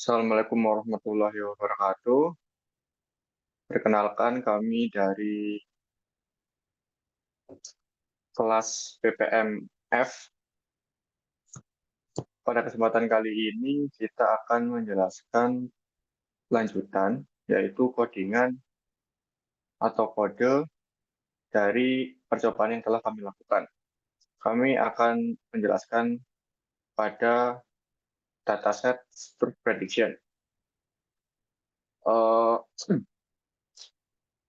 Assalamualaikum warahmatullahi wabarakatuh. Perkenalkan kami dari kelas PPMF. Pada kesempatan kali ini kita akan menjelaskan lanjutan, yaitu codingan atau kode dari percobaan yang telah kami lakukan. Kami akan menjelaskan pada dataset Stroke Prediction. Eh,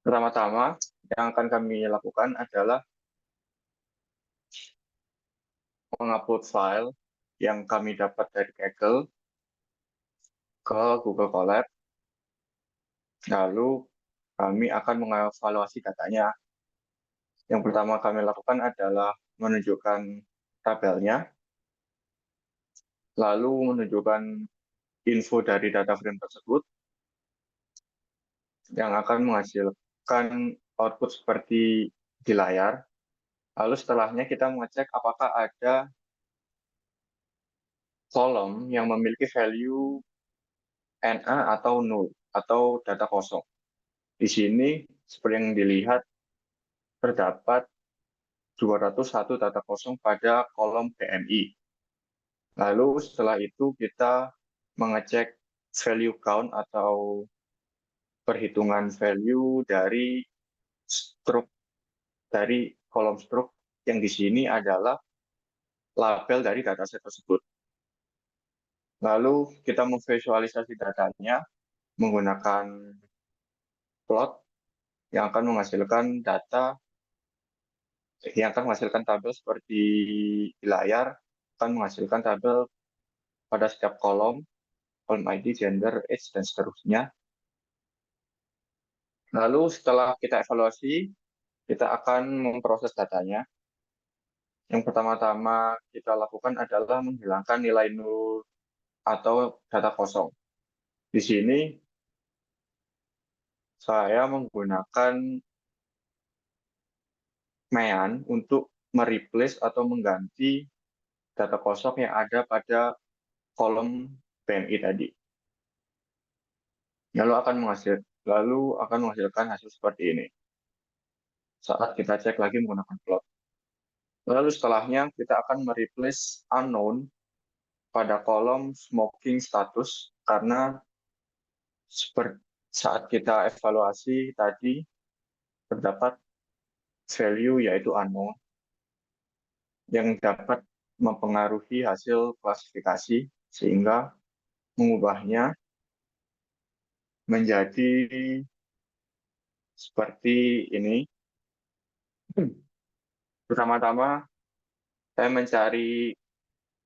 Pertama-tama yang akan kami lakukan adalah mengupload file yang kami dapat dari Kaggle ke Google Colab. Lalu kami akan mengevaluasi datanya. Yang pertama kami lakukan adalah menunjukkan tabelnya, lalu menunjukkan info dari data frame tersebut yang akan menghasilkan output seperti di layar. Lalu setelahnya kita mengecek apakah ada kolom yang memiliki value NA atau null atau data kosong. Di sini seperti yang dilihat terdapat 201 data kosong pada kolom PMI. Lalu setelah itu kita mengecek value count atau perhitungan value dari stroke, dari kolom stroke yang di sini adalah label dari dataset tersebut. Lalu kita memvisualisasi datanya menggunakan plot yang akan menghasilkan data, yang akan menghasilkan tabel seperti di layar, akan menghasilkan tabel pada setiap kolom ID, gender, age, dan seterusnya. Lalu setelah kita evaluasi, kita akan memproses datanya. Yang pertama-tama kita lakukan adalah menghilangkan nilai nol atau data kosong. Di sini saya menggunakan Mayan untuk mereplace atau mengganti data kosong yang ada pada kolom PMI tadi. Lalu akan menghasilkan hasil seperti ini saat kita cek lagi menggunakan plot. Lalu setelahnya kita akan mereplace unknown pada kolom smoking status karena seperti saat kita evaluasi tadi terdapat value yaitu unknown yang dapat mempengaruhi hasil klasifikasi sehingga mengubahnya menjadi seperti ini. Pertama-tama saya mencari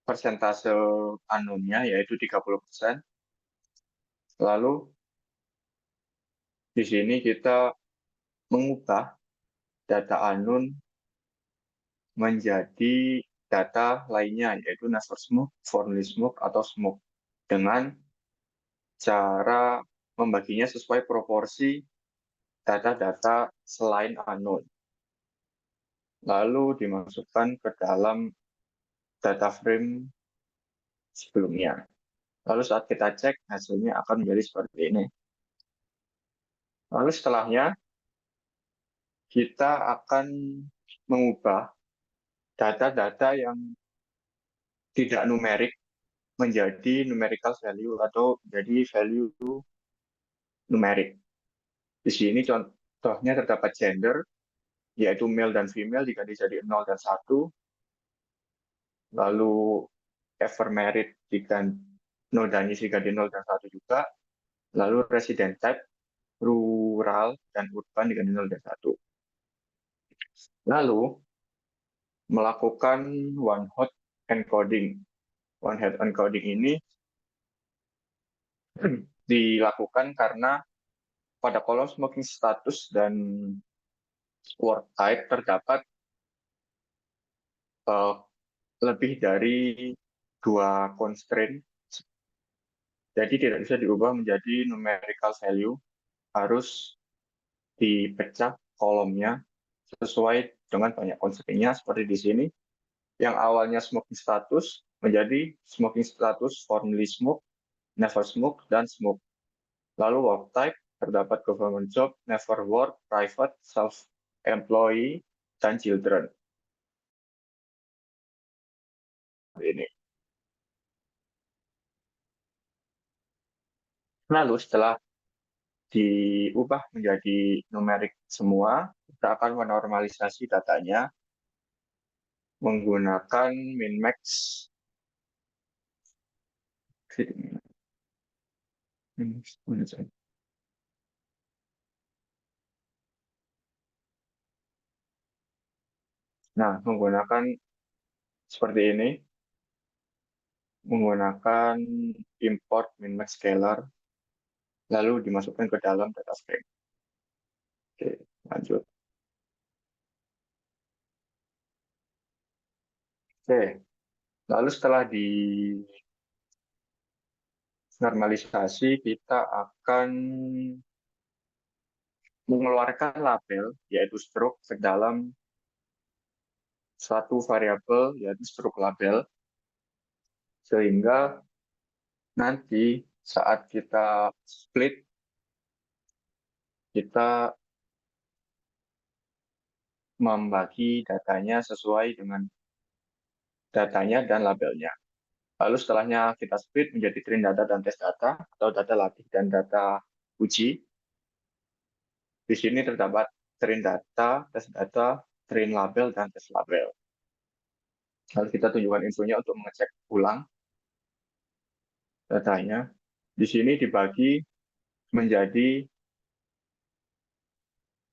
persentase unknown-nya yaitu 30%. Lalu di sini kita mengubah data unknown menjadi data lainnya yaitu Nassar Smoke, Fornelli Smoke, atau Smoke dengan cara membaginya sesuai proporsi data-data selain unknown. Lalu dimasukkan ke dalam data frame sebelumnya. Lalu saat kita cek, hasilnya akan menjadi seperti ini. Lalu setelahnya, kita akan mengubah data-data yang tidak numerik menjadi numerical value atau jadi value numerik. Di sini contohnya terdapat gender, yaitu male dan female diganti jadi 0 dan 1. Lalu ever married diganti 0 dan diganti 0 dan 1 juga. Lalu resident type, rural dan urban diganti 0 dan 1. Lalu melakukan one hot encoding. One hot encoding ini dilakukan karena pada kolom smoking status dan work type terdapat lebih dari 2 constraint. Jadi tidak bisa diubah menjadi numerical value, harus dipecah kolomnya sesuai dengan banyak constraint-nya seperti di sini. Yang awalnya smoking status menjadi smoking status Fornelli Smoke, never smoke, dan smoke. Lalu work type, terdapat government job, never work, private, self-employee, dan children. Ini. Lalu setelah diubah menjadi numerik semua, kita akan menormalisasi datanya menggunakan min-max. Nah, menggunakan seperti ini, menggunakan import min-max scalar, lalu dimasukkan ke dalam data frame. Oke, lanjut. Oke, lalu setelah dinormalisasi, kita akan mengeluarkan label, yaitu stroke, ke dalam suatu variabel, yaitu stroke label, sehingga nanti saat kita split, kita membagi datanya sesuai dengan datanya dan labelnya. Lalu setelahnya kita split menjadi train data dan test data, atau data latih dan data uji. Di sini terdapat train data, test data, train label, dan test label. Lalu kita tunjukkan infonya untuk mengecek ulang datanya. Di sini dibagi menjadi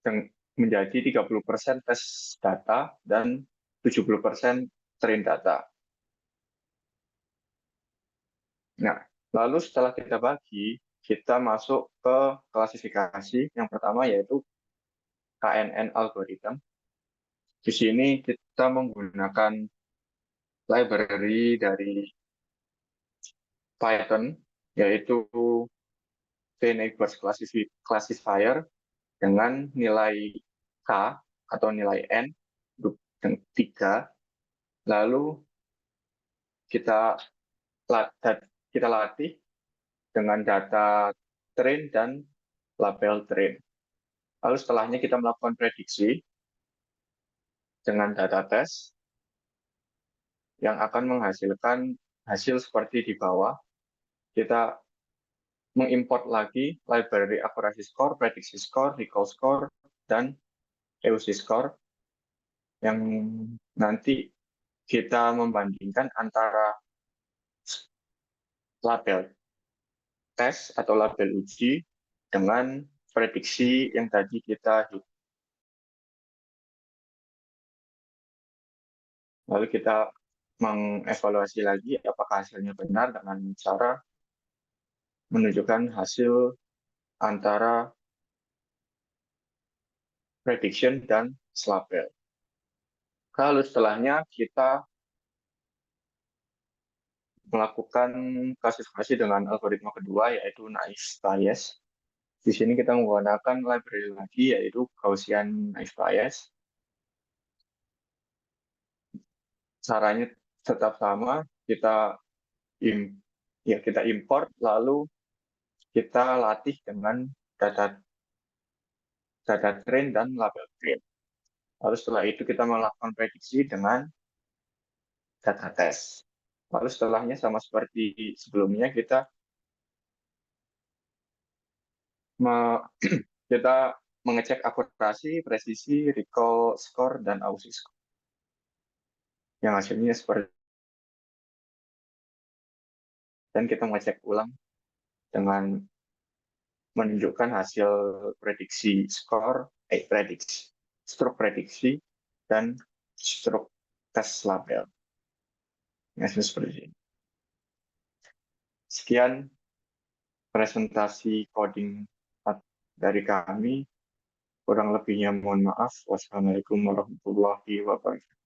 30% tes data dan 70% train data. Nah, lalu setelah kita bagi, kita masuk ke klasifikasi. Yang pertama yaitu KNN algorithm. Di sini kita menggunakan library dari Python, yaitu K-neighbors classifier dengan nilai K atau nilai N untuk 3. Lalu kita latih dengan data train dan label train. Lalu setelahnya kita melakukan prediksi dengan data tes yang akan menghasilkan hasil seperti di bawah. Kita mengimport lagi library accuracy score, prediksi score, recall score, dan EUC score yang nanti kita membandingkan antara label tes atau label uji dengan prediksi yang tadi kita hitung. Lalu kita mengevaluasi lagi apakah hasilnya benar dengan cara menunjukkan hasil antara prediction dan label. Lalu setelahnya kita melakukan klasifikasi dengan algoritma kedua, yaitu naive Bayes. Di sini kita menggunakan library lagi, yaitu Gaussian naive Bayes. Caranya tetap sama, kita import, lalu kita latih dengan data train dan label train. Lalu setelah itu kita melakukan prediksi dengan data test. Lalu setelahnya sama seperti sebelumnya, kita mengecek akurasi, presisi, recall score, dan AUSI score. Yang hasilnya seperti, dan kita mengecek ulang dengan menunjukkan hasil prediksi skor, stroke prediksi, dan stroke test label. Hasil seperti ini. Sekian presentasi coding dari kami. Kurang lebihnya mohon maaf. Wassalamualaikum warahmatullahi wabarakatuh.